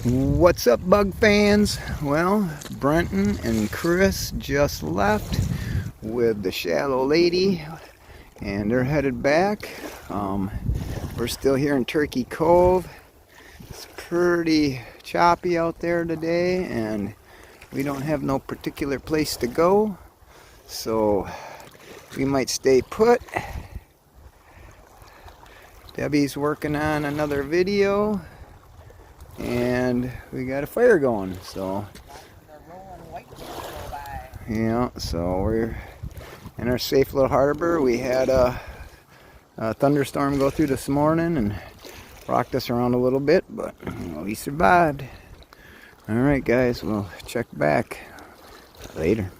What's up, bug fans? Well, Brenton and Chris just left with the shallow lady and they're headed back. We're still here in Turkey Cove. It's pretty choppy out there today and we don't have no particular place to go, so we might stay put. Debbie's working on another video and we got a fire going, so yeah, so we're in our safe little harbor. We had a thunderstorm go through this morning and rocked us around a little bit, but we survived. Alright guys, we'll check back later.